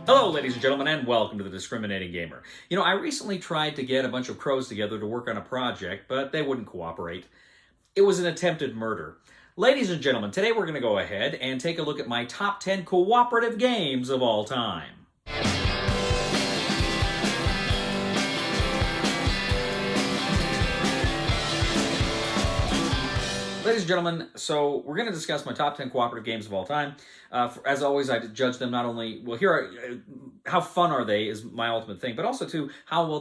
Hello, ladies and gentlemen, and welcome to The Discriminating Gamer. You know, I recently tried to get a bunch of crows together to work on a project, but they wouldn't cooperate. It was an attempted murder. Ladies and gentlemen, today we're going to go ahead and take a look at my top 10 cooperative games of all time. Ladies and gentlemen, so we're going to discuss my top 10 cooperative games of all time. As always, I judge them not only, how fun are they is my ultimate thing, but also too, how well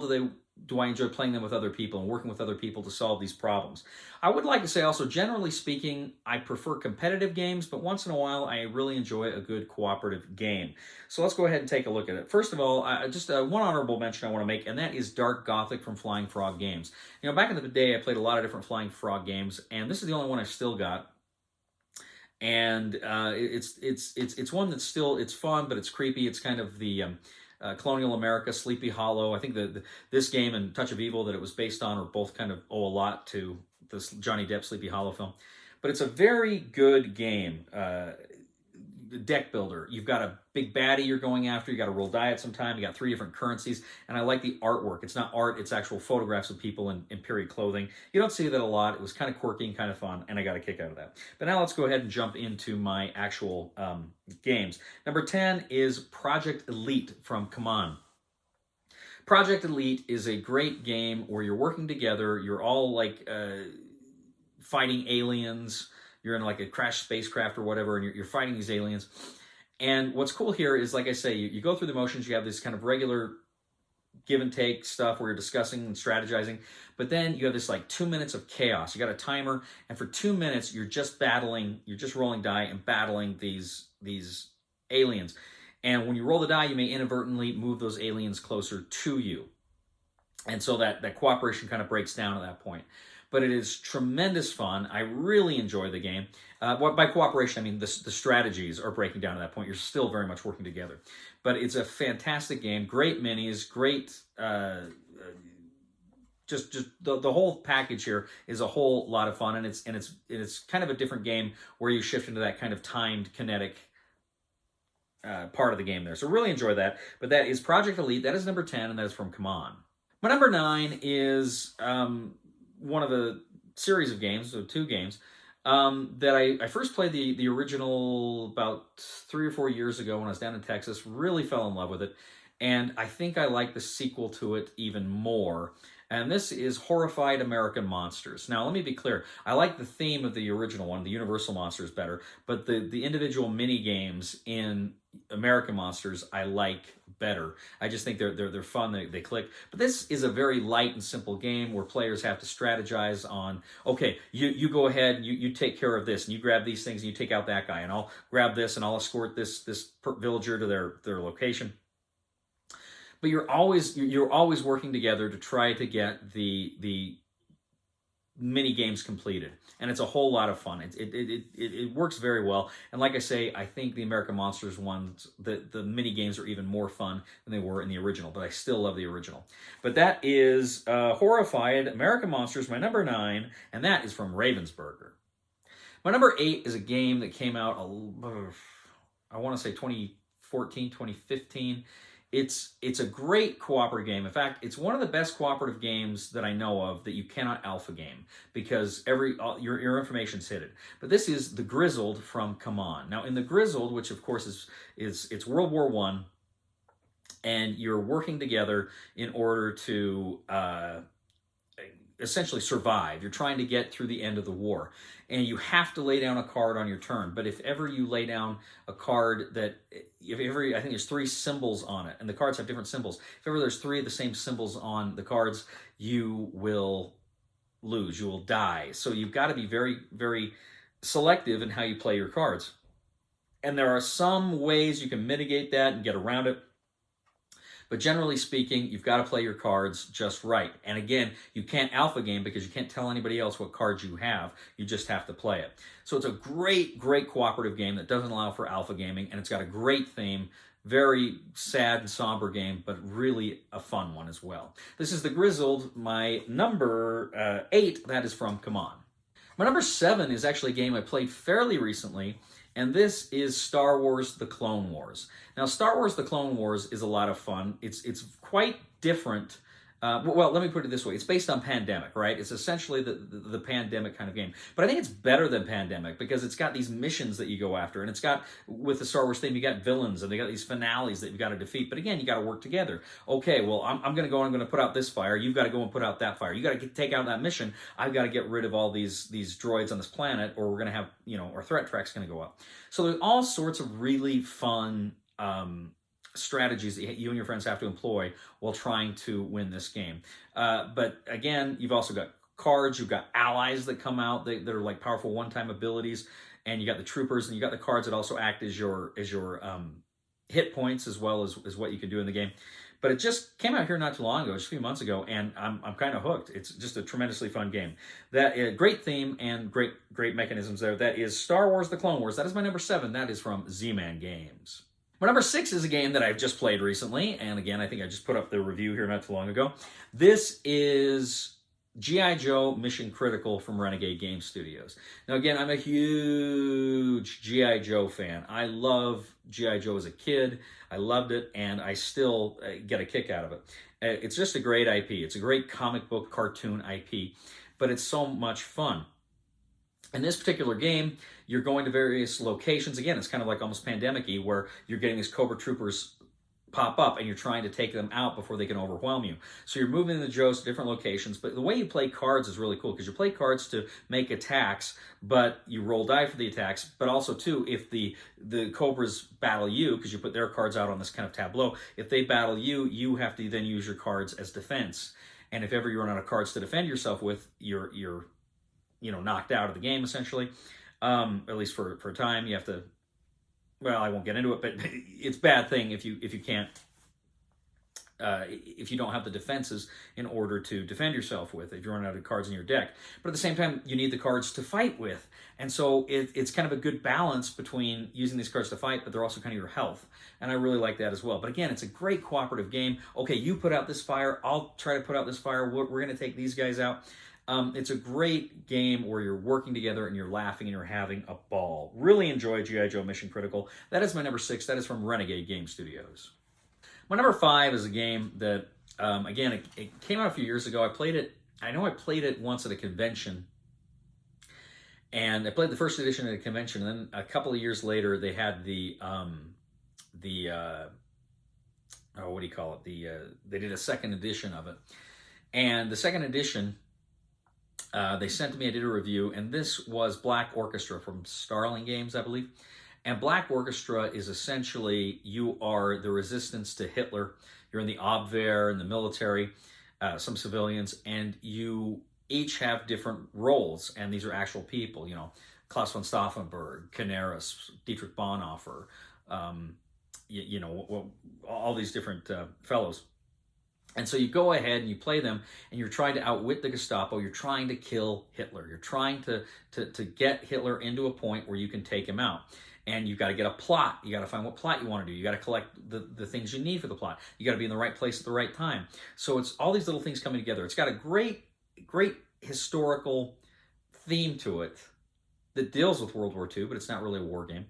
do I enjoy playing them with other people and working with other people to solve these problems. I would like to say also, generally speaking, I prefer competitive games, but once in a while, I really enjoy a good cooperative game. So let's go ahead and take a look at it. First of all, just one honorable mention I want to make, and that is Dark Gothic from Flying Frog Games. You know, back in the day, I played a lot of different Flying Frog games, and this is the only one I've still got. And it's one that's still, it's fun, but it's creepy. It's kind of the Colonial America, Sleepy Hollow. I think this game and Touch of Evil that it was based on are both kind of owe a lot to this Johnny Depp Sleepy Hollow film. But it's a very good game. Deck builder. You've got a big baddie you're going after. You got to roll die at some time. You got 3 different currencies. And I like the artwork. It's not art. It's actual photographs of people in period clothing. You don't see that a lot. It was kind of quirky and kind of fun, and I got a kick out of that. But now let's go ahead and jump into my actual games. Number 10 is Project Elite from CMON. Project Elite is a great game where you're working together. You're all like fighting aliens. You're in like a crashed spacecraft or whatever, and you're fighting these aliens. And what's cool here is, like I say, you go through the motions. You have this kind of regular give and take stuff where you're discussing and strategizing. But then you have this like 2 minutes of chaos. You got a timer, and for 2 minutes, you're just battling. You're just rolling die and battling these aliens. And when you roll the die, you may inadvertently move those aliens closer to you. And so that cooperation kind of breaks down at that point. But it is tremendous fun. I really enjoy the game. By cooperation, I mean the strategies are breaking down at that point. You're still very much working together. But it's a fantastic game. Great minis, great... just the whole package here is a whole lot of fun, and it's kind of a different game where you shift into that kind of timed kinetic part of the game there. So really enjoy that. But that is Project Elite. That is number 10, and that is from CMON. My number 9 is one of a series of games, so 2 games, that I first played the original about 3 or 4 years ago when I was down in Texas. Really fell in love with it, and I think I like the sequel to it even more. And this is Horrified American Monsters. Now, let me be clear. I like the theme of the original one, the Universal Monsters, better, but the individual mini games in American Monsters I like better. I just think they're fun. They click. But this is a very light and simple game where players have to strategize on, okay, you go ahead and you take care of this, and you grab these things and you take out that guy, and I'll grab this and I'll escort this villager to their location. But you're always working together to try to get the mini games completed, and it's a whole lot of fun. It works very well, and like I say, I think the American Monsters ones, the mini games are even more fun than they were in the original. But I still love the original. But that is Horrified American Monsters, my number 9, and that is from Ravensburger. My number 8 is a game that came out, I want to say 2014, 2015. It's a great cooperative game. In fact, it's one of the best cooperative games that I know of that you cannot alpha game because your information's hidden. But this is The Grizzled from CMON. Now, in The Grizzled, which of course it's World War I, and you're working together in order to essentially survive. You're trying to get through the end of the war, and you have to lay down a card on your turn. But if ever you lay down a card that, I think there's 3 symbols on it, and the cards have different symbols. If ever there's 3 of the same symbols on the cards, you will lose. You will die. So you've got to be very, very selective in how you play your cards. And there are some ways you can mitigate that and get around it. But generally speaking, you've got to play your cards just right. And again, you can't alpha game because you can't tell anybody else what cards you have. You just have to play it. So it's a great, great cooperative game that doesn't allow for alpha gaming, and it's got a great theme. Very sad and somber game, but really a fun one as well. This is The Grizzled, my number 8. That is from CMON. My number 7 is actually a game I played fairly recently. And this is Star Wars: The Clone Wars. Now, Star Wars: The Clone Wars is a lot of fun. It's quite different. Well, let me put it this way. It's based on Pandemic, right? It's essentially the Pandemic kind of game. But I think it's better than Pandemic because it's got these missions that you go after. And it's got, with the Star Wars theme, you got villains and they got these finales that you've got to defeat. But again, you got to work together. Okay, well, I'm going to go and I'm going to put out this fire. You've got to go and put out that fire. You got to take out that mission. I've got to get rid of all these droids on this planet, or we're going to have, our threat track's going to go up. So there's all sorts of really fun strategies that you and your friends have to employ while trying to win this game. But again, you've also got cards, you've got allies that come out that are like powerful one-time abilities, and you got the troopers, and you got the cards that also act as your hit points as well as what you can do in the game. But it just came out here not too long ago, just a few months ago, and I'm kind of hooked. It's just a tremendously fun game. That great theme and great mechanisms there. That is Star Wars: The Clone Wars. That is my number 7. That is from Z-Man Games. My number 6 is a game that I've just played recently, and again, I think I just put up the review here not too long ago. This is G.I. Joe Mission Critical from Renegade Game Studios. Now again, I'm a huge G.I. Joe fan. I love G.I. Joe as a kid. I loved it, and I still get a kick out of it. It's just a great IP. It's a great comic book cartoon IP, but it's so much fun. In this particular game, you're going to various locations. Again, it's kind of like almost Pandemic-y, where you're getting these Cobra Troopers pop up and you're trying to take them out before they can overwhelm you. So you're moving the Joes to different locations, but the way you play cards is really cool because you play cards to make attacks, but you roll die for the attacks, but also too, if the Cobras battle you, because you put their cards out on this kind of tableau, if they battle you, you have to then use your cards as defense. And if ever you run out of cards to defend yourself with, you're knocked out of the game, essentially. At least for a time. You have to, well, I won't get into it, but it's a bad thing if you can't, if you don't have the defenses in order to defend yourself with, if you run out of cards in your deck. But at the same time, you need the cards to fight with. And so it's kind of a good balance between using these cards to fight, but they're also kind of your health. And I really like that as well. But again, it's a great cooperative game. Okay, you put out this fire, I'll try to put out this fire, we're going to take these guys out. It's a great game where you're working together and you're laughing and you're having a ball. Really enjoy G.I. Joe Mission Critical. That is my number 6. That is from Renegade Game Studios. My number 5 is a game that, again, it came out a few years ago. I played it. I know I played it once at a convention. And I played the first edition at a convention. And then a couple of years later, they had they did a second edition of it. And the second edition, they sent to me, I did a review, and this was Black Orchestra from Starling Games, I believe. And Black Orchestra is essentially, you are the resistance to Hitler. You're in the Abwehr, in the military, some civilians, and you each have different roles, and these are actual people, Klaus von Stauffenberg, Canaris, Dietrich Bonhoeffer, all these different fellows. And so you go ahead and you play them, and you're trying to outwit the Gestapo. You're trying to kill Hitler. You're trying to get Hitler into a point where you can take him out. And you've got to get a plot. You got to find what plot you want to do. You got to collect the things you need for the plot. You got to be in the right place at the right time. So it's all these little things coming together. It's got a great historical theme to it that deals with World War II, but it's not really a war game.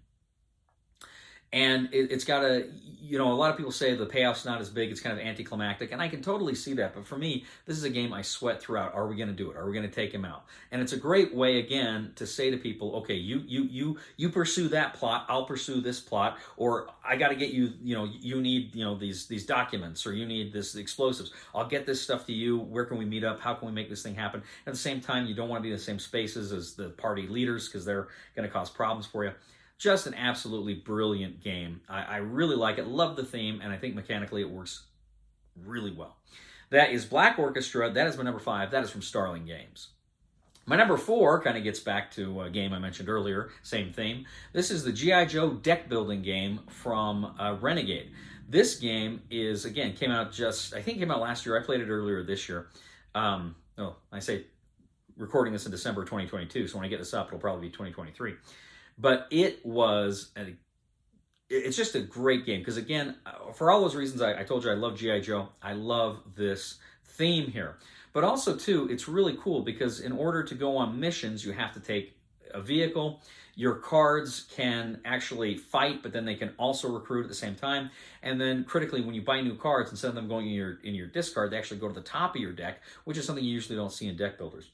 And it's got a lot of people say the payoff's not as big, it's kind of anticlimactic, and I can totally see that. But for me, this is a game I sweat throughout. Are we going to do it? Are we going to take him out? And it's a great way, again, to say to people, okay, you pursue that plot, I'll pursue this plot, or I got to get you, you need, these documents, or you need this explosives. I'll get this stuff to you. Where can we meet up? How can we make this thing happen? At the same time, you don't want to be in the same spaces as the party leaders because they're going to cause problems for you. Just an absolutely brilliant game. I really like it. Love the theme, and I think mechanically it works really well. That is Black Orchestra. That is my number 5. That is from Starling Games. My number 4 kind of gets back to a game I mentioned earlier, same theme. This is the G.I. Joe deck building game from Renegade. This game is, again, came out last year. I played it earlier this year. I say recording this in December 2022, so when I get this up, it'll probably be 2023. But it's just a great game because, again, for all those reasons I told you, I love G.I. Joe. I love this theme here. But also, too, it's really cool because in order to go on missions, you have to take a vehicle. Your cards can actually fight, but then they can also recruit at the same time. And then critically, when you buy new cards, instead of them going in your discard, they actually go to the top of your deck, which is something you usually don't see in deck builders.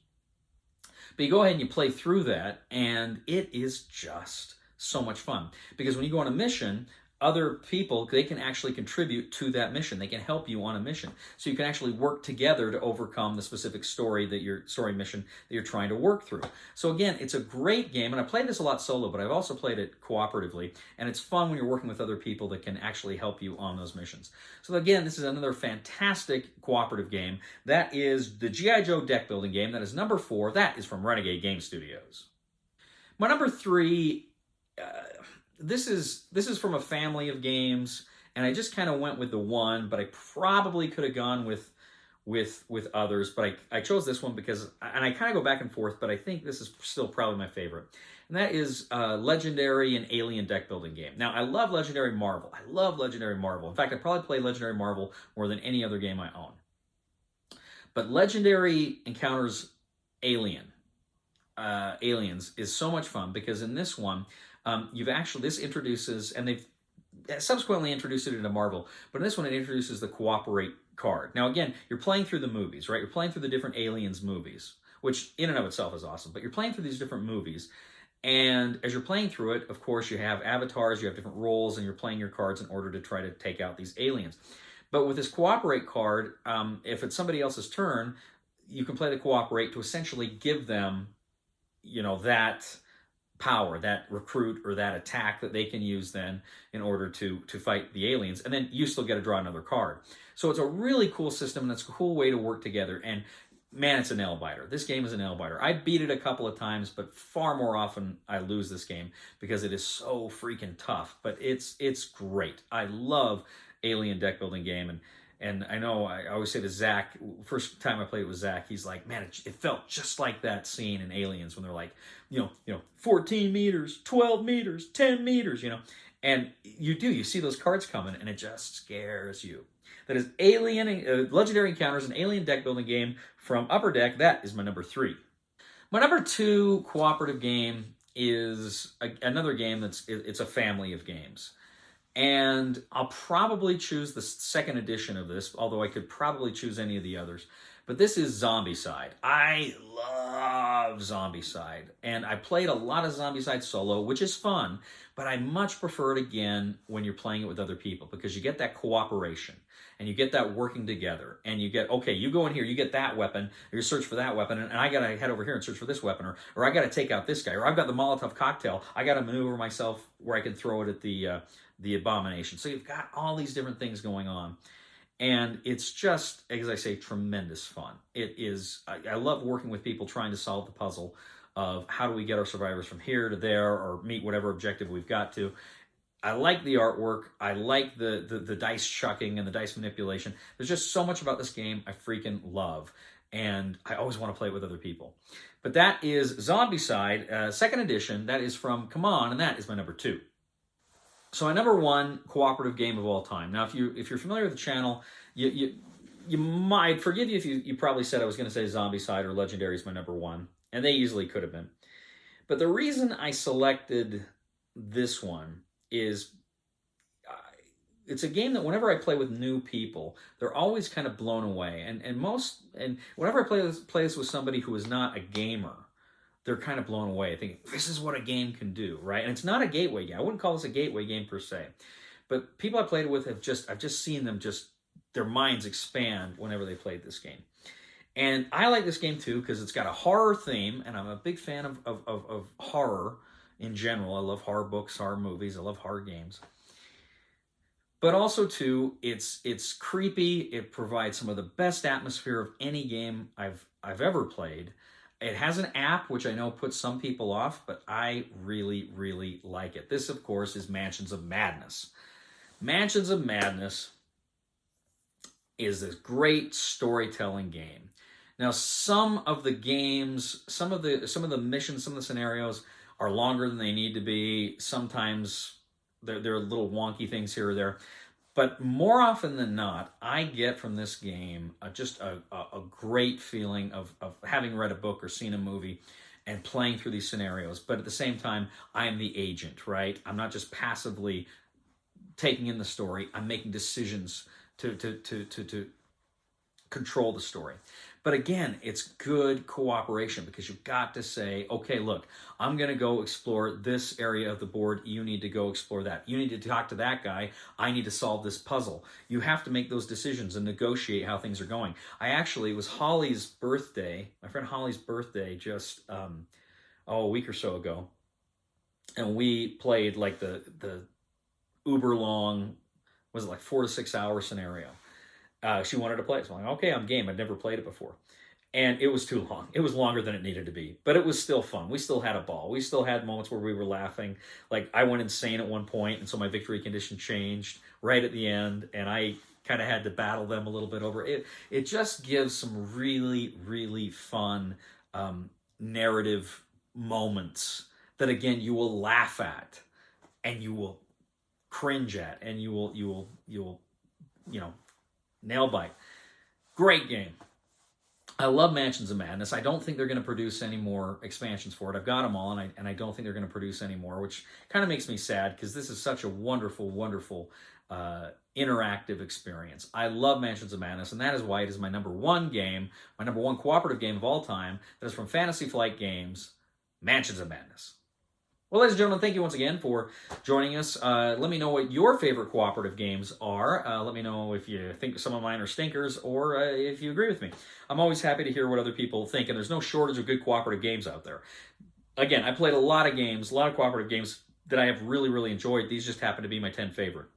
But you go ahead and you play through that, and it is just so much fun. Because when you go on a mission, other people, they can actually contribute to that mission. They can help you on a mission. So you can actually work together to overcome the specific story mission that you're trying to work through. So again, it's a great game, and I played this a lot solo, but I've also played it cooperatively, and it's fun when you're working with other people that can actually help you on those missions. So again, this is another fantastic cooperative game. That is the G.I. Joe deck building game. That is number 4. That is from Renegade Game Studios. My number 3, this is from a family of games, and I just kind of went with the one, but I probably could have gone with others, but I chose this one because, and I kind of go back and forth, but I think this is still probably my favorite, and that is Legendary and Alien deck building game. Now, I love Legendary Marvel. I love Legendary Marvel. In fact, I probably play Legendary Marvel more than any other game I own. But Legendary encounters aliens is so much fun because in this one, this introduces, and they've subsequently introduced it into Marvel, but in this one it introduces the Cooperate card. Now again, you're playing through the movies, right? You're playing through the different Aliens movies, which in and of itself is awesome, but you're playing through these different movies, and as you're playing through it, of course, you have avatars, you have different roles, and you're playing your cards in order to try to take out these aliens. But with this Cooperate card, if it's somebody else's turn, you can play the Cooperate to essentially give them, that power, that recruit or that attack that they can use then in order to fight the aliens, and then you still get to draw another card. So it's a really cool system, and it's a cool way to work together, and man, it's a nail biter. This game is a nail biter. I beat it a couple of times, but far more often I lose this game because it is so freaking tough, but it's great. I love Alien deck building game, and I know I always say to Zach, first time I played it with Zach, he's like, man, it felt just like that scene in Aliens when they're like, 14 meters, 12 meters, 10 meters, and you see those cards coming, and it just scares you. That is Legendary Encounters, an Alien deck building game from Upper Deck. That is my number 3. My number 2 cooperative game is another game it's a family of games. And I'll probably choose the second edition of this, although I could probably choose any of the others. But this is Zombicide. I love Zombicide. And I played a lot of Zombicide solo, which is fun, but I much prefer it again when you're playing it with other people because you get that cooperation and you get that working together and you get, okay, you go in here, you get that weapon, or you search for that weapon, and I got to head over here and search for this weapon, or I got to take out this guy, or I've got the Molotov cocktail, I got to maneuver myself where I can throw it at the abomination. So you've got all these different things going on. And it's just, as I say, tremendous fun. It is, I love working with people trying to solve the puzzle of how do we get our survivors from here to there or meet whatever objective we've got to. I like the artwork. I like the dice chucking and the dice manipulation. There's just so much about this game I freaking love. And I always want to play it with other people. But that is Zombicide, second edition. That is from Come On, and that is my number 2. So my number 1 cooperative game of all time. Now, if you're familiar with the channel, you might forgive you if you probably said I was going to say Zombicide or Legendary is my number 1, and they easily could have been. But the reason I selected this one is it's a game that whenever I play with new people, they're always kind of blown away. And whenever I play this with somebody who is not a gamer, they're kind of blown away. I think this is what a game can do, right? And it's not a gateway game. I wouldn't call this a gateway game per se. But people I played it with I've just seen them their minds expand whenever they played this game. And I like this game too because it's got a horror theme, and I'm a big fan of horror in general. I love horror books, horror movies. I love horror games. But also too, it's creepy. It provides some of the best atmosphere of any game I've ever played. It has an app, which I know puts some people off, but I really, really like it. This, of course, is Mansions of Madness. Mansions of Madness is this great storytelling game. Now, some of the games, some of the missions, some of the scenarios are longer than they need to be. Sometimes there are little wonky things here or there. But more often than not, I get from this game just a great feeling of having read a book or seen a movie and playing through these scenarios. But at the same time, I am the agent, right? I'm not just passively taking in the story. I'm making decisions to control the story. But again, it's good cooperation because you've got to say, okay, look, I'm going to go explore this area of the board. You need to go explore that. You need to talk to that guy. I need to solve this puzzle. You have to make those decisions and negotiate how things are going. It was Holly's birthday, my friend Holly's birthday, just a week or so ago. And we played like the uber long, was it like 4 to 6 hour scenario? She wanted to play it. So I'm like, okay, I'm game. I'd never played it before. And it was too long. It was longer than it needed to be. But it was still fun. We still had a ball. We still had moments where we were laughing. Like, I went insane at one point, and so my victory condition changed right at the end, and I kind of had to battle them a little bit over it. It just gives some really, really fun narrative moments that, again, you will laugh at, and you will cringe at, and you will nail bite. Great game. I love Mansions of Madness. I don't think they're going to produce any more expansions for it. I've got them all, and I don't think they're going to produce any more, which kind of makes me sad because this is such a wonderful, wonderful interactive experience. I love Mansions of Madness, and that is why it is my number one game, my number one cooperative game of all time. That is from Fantasy Flight Games, Mansions of Madness. Well, ladies and gentlemen, thank you once again for joining us. Let me know what your favorite cooperative games are. Let me know if you think some of mine are stinkers or if you agree with me. I'm always happy to hear what other people think, and there's no shortage of good cooperative games out there. Again, I played a lot of games, a lot of cooperative games that I have really, really enjoyed. These just happen to be my 10 favorite.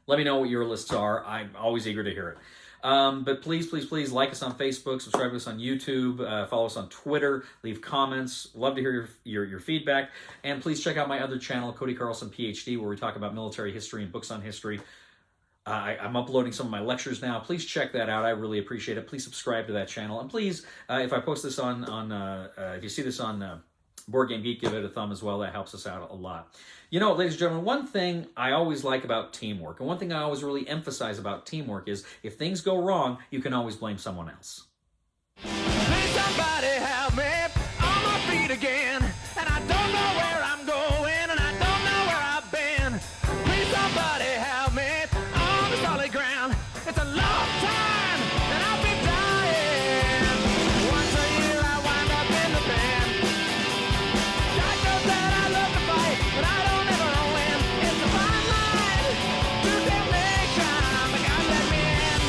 Let me know what your lists are. I'm always eager to hear it. But please, please, please like us on Facebook, subscribe to us on YouTube, follow us on Twitter, leave comments. Love to hear your feedback. And please check out my other channel, Cody Carlson, PhD, where we talk about military history and books on history. I'm uploading some of my lectures now. Please check that out. I really appreciate it. Please subscribe to that channel. And please, if I post this if you see this on Board Game Geek, give it a thumb as well. That helps us out a lot. You know, ladies and gentlemen, one thing I always like about teamwork, and one thing I always really emphasize about teamwork is if things go wrong, you can always blame someone else. Please somebody help me on my feet again, and I don't know where I'm going, and I don't know where I've been. Please somebody help me on the solid ground. It's a long time, and I've been dying. Once a year I wind up in the pen. God knows that I love to fight, but I don't ever win. It's a fine line to damnation, but God let me in.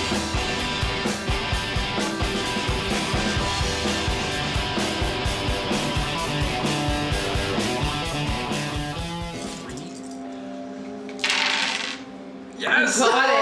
Yes! Got it.